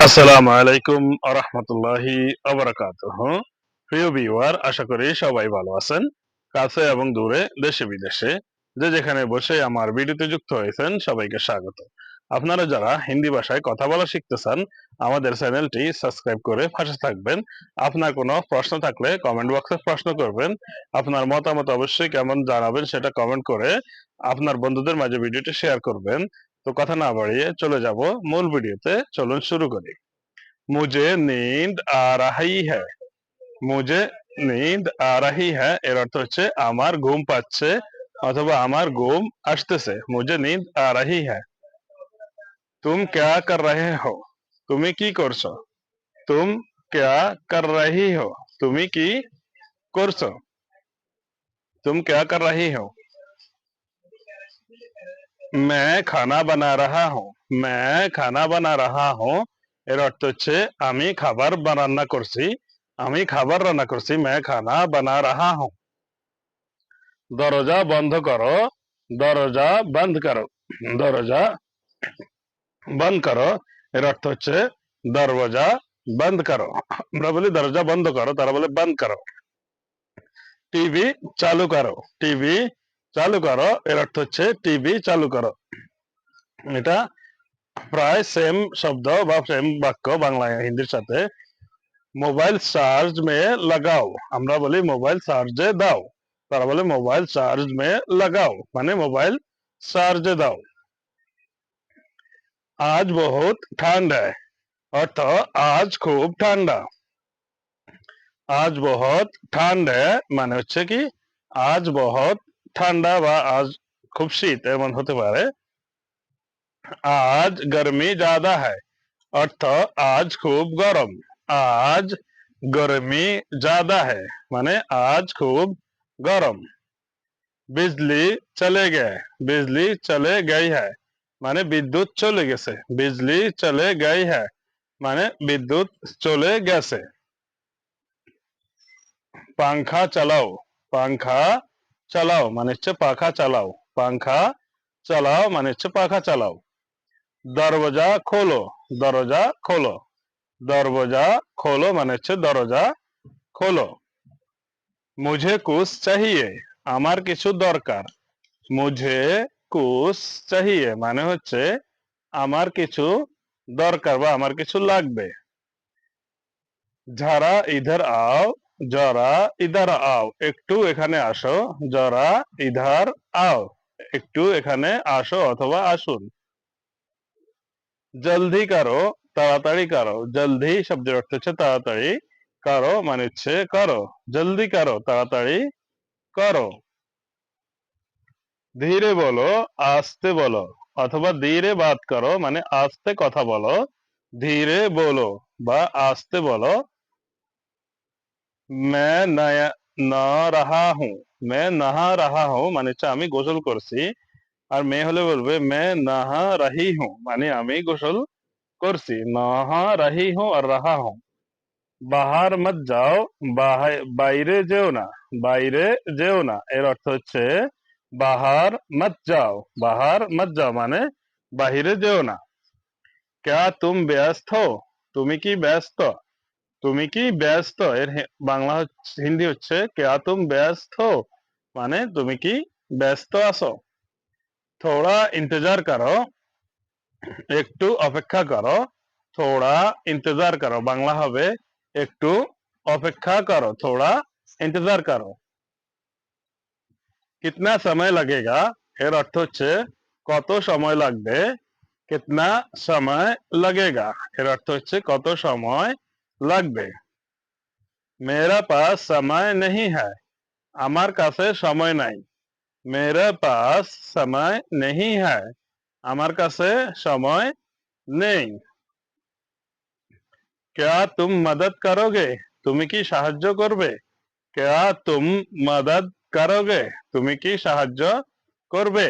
আসসালামু আলাইকুম আরহামতুল্লাহি আবরাকাতুহ। প্রিয় ভিউয়ার, আশা করি সবাই ভালো আছেন। কাছে এবং দূরে, দেশে বিদেশে যে যেখানে বসে আমার ভিডিওতে যুক্ত হয়েছেন সবাইকে স্বাগত। আপনারা যারা হিন্দি ভাষায় কথা বলা শিখতে চান, আমাদের চ্যানেলটি সাবস্ক্রাইব করে পাশে থাকবেন। আপনার কোনো প্রশ্ন থাকলে কমেন্ট বক্সে প্রশ্ন করবেন। আপনার মতামত অবশ্যই কেমন জানাবেন সেটা কমেন্ট করে আপনার বন্ধুদের মাঝে ভিডিওটি শেয়ার করবেন। তো কথা না বাড়িয়ে চলে যাব মূল ভিডিওতে। চলুন শুরু করি। মুঝে নীন্দ আ রাহি হ্যায়। মুঝে নীন্দ আ রাহি হ্যায় এর অর্থ হচ্ছে আমার ঘুম পাচ্ছে অথবা আমার ঘুম আসতেছে। মুঝে নীন্দ আ রাহি হ্যায়। তুম ক্যা কর রহে হো? তুমি কি করছো? তুম ক্যা কর রহি হো? তুমি কি করছো? তুম ক্যা কর রহি হো? मैं খানা বানা রাহা হুঁ। मैं খানা বানা রাহা হুঁ এর অর্থ হচ্ছে আমি খাবার রান্না করছি। আমি খাবার রান্না করছি। मैं খানা বানা রাহা হুঁ। দরজা বন্ধ করো। দরজা বন্ধ করো। দরজা বন্ধ করো এর অর্থ হচ্ছে দরওয়াজা বন্ধ করো। আমরা বলি দরজা বন্ধ করো, তারা বলে বন্ধ করো। টিভি চালু করো। টিভি চালু করো এর অর্থ হচ্ছে টিভি চালু করো। এটা প্রায় সেম শব্দ বা সেম বাক্য বাংলা হিন্দির সাথে। মোবাইল চার্জ মে লাগাও, আমরা বলি মোবাইল চার্জে দাও, তারা বলে মোবাইল চার্জ মে লাগাও, মানে মোবাইল চার্জে দাও। আজ বহুত ঠান্ডা है, অর্থ আজ খুব ঠান্ডা। আজ বহুত ঠান্ডা है মানে হচ্ছে কি আজ বহুত ঠান্ডা বা আজ খুব শীত এমন হতে পারে। আজ গরমি ज्यादा है, অর্থ আজ খুব গরম। আজ গরমি ज्यादा है মানে আজ খুব গরম। बिजली चले गए। बिजली चले गई है মানে বিদ্যুৎ চলে গেছে। बिजली चले गई है মানে বিদ্যুৎ চলে গেছে। পাংখা চালাও। পাংখা চালাও মানে হচ্ছে পাখা চালাও। পাংখা চালাও মানে হচ্ছে পাখা চালাও। দরওয়াজা খোলো। দরজা খোলো। দরওয়াজা খোলো মানে হচ্ছে দরজা খোলো। মুঝে কুছ চাহিয়ে, আমার কিছু দরকার। মুঝে কুছ চাহিয়ে মানে হচ্ছে আমার কিছু দরকার বা আমার কিছু লাগবে। যারা ইধার আও। যারা ইধার আও একটু এখানে আসো। যারা ইধার আও একটু এখানে আসো অথবা আসুন। জলদি করো, তাড়াতাড়ি করো। জলদি শব্দের অর্থ হচ্ছে তাড়াতাড়ি। করো মানে হচ্ছে করো। জলদি করো, তাড়াতাড়ি করো। ধীরে বলো, আস্তে বলো, অথবা ধীরে বাত করো মানে আস্তে কথা বলো। ধীরে বলো বা আস্তে বলো। मैं नया नहा रहा हूँ। मैं नहा रहा हूँ মানে হচ্ছে আমি গোসল করছি। আর মেয়ে হলে বলবে मैं नहा रही हूँ মানে আমি গোসল করছি। नहा रही हूँ আর रहा हूँ। বাহার মত যাও, বাইরে যেও না। বাইরে যেও না এর অর্থ হচ্ছে বাহার মত যাও। বাহার মত যাও মানে বাহিরে যেও না। ক্যা তুম ব্যস্ত হো? তুমি কি ব্যস্ত? তুমি কি ব্যস্ত এর বাংলা হিন্দি হচ্ছে ক্যা তুম ব্যস্ত হো মানে তুমি কি ব্যস্ত আছো। থোড়া ইন্তজার করো, একটু অপেক্ষা করো। থোড়া ইন্তজার করো বাংলা হবে একটু অপেক্ষা করো। থোড়া ইন্তজার করো। কিতনা সময় লাগেগা এর অর্থ হচ্ছে কত সময় লাগবে। কিতনা সময় লাগেগা এর অর্থ হচ্ছে কত সময় লাগবে। মেরা পাস সময় নেহি হ্যায়, আমার কাছে সময় নাই। মেরে পাস সময় নেহি হ্যায় আমার কাছে সময় নেই। ক্যা তুম মদদ করোগে? তুমি কি সাহায্য করবে? ক্যা তুম মদদ করোগে? তুমি কি সাহায্য করবে?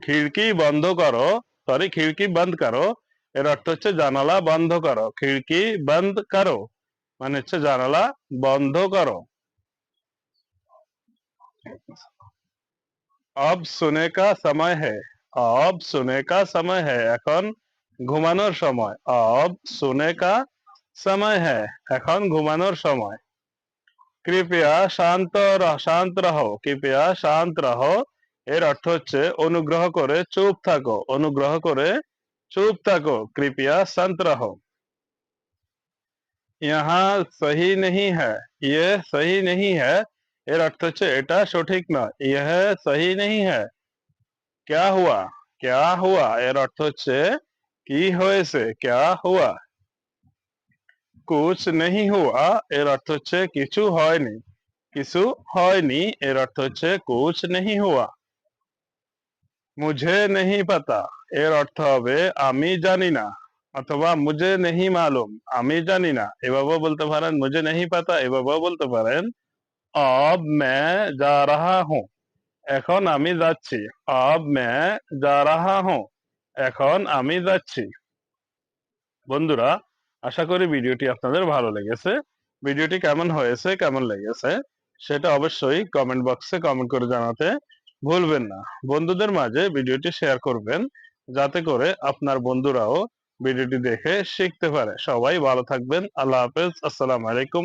খিড়কি বন্ধ করো। সরি, খিড়কি বন্ধ করো এর অর্থ হচ্ছে জানালা বন্ধ করো। খিড়কি বন্ধ করো মানে হচ্ছে জানালা বন্ধ করো। अब सोने का समय है। अब सोने का समय है এখন ঘুমানোর সময়। अब सोने का समय है। এখন ঘুমানোর সময়। কৃপয়া শান্ত রহো। কৃপয়া শান্ত রহো এর অর্থ হচ্ছে অনুগ্রহ করে চুপ থাকো। অনুগ্রহ করে চুপ থাকো। কৃপয়া শান্ত রহো। यहाँ सही नहीं है। ये सही नहीं है এর অর্থ হচ্ছে এটা সঠিক নয়। यह सही नहीं है। क्या हुआ? क्या हुआ এর অর্থ হচ্ছে কি হয়েছে? क्या हुआ? कुछ नहीं हुआ এর অর্থ হচ্ছে কিছু হয়নি। কিছু হয়নি এর অর্থ হচ্ছে कुछ नहीं हुआ। मुझे नहीं पता এর অর্থ হবে আমি জানি না অথবা मुझे नहीं मालूम আমি জানি না। এভাবেও বলতে পারেন मुझे नहीं पता, এভাবেও বলতে পারেন अब मैं जा रहा हूँ। এখন আমি যাচ্ছি। अब मैं जा रहा हूँ। এখন আমি যাচ্ছি। বন্ধুরা, আশা করি ভিডিওটি আপনাদের ভালো লেগেছে। ভিডিওটি কেমন হয়েছে, কেমন লেগেছে সেটা অবশ্যই কমেন্ট বক্সে কমেন্ট করে জানাতে ভুলবেন না। বন্ধুদের মাঝে ভিডিওটি শেয়ার করবেন যাতে করে আপনার বন্ধুরাও ভিডিওটি দেখে শিখতে পারে। সবাই ভালো থাকবেন। আল্লাহ হাফেজ। আসসালামু আলাইকুম।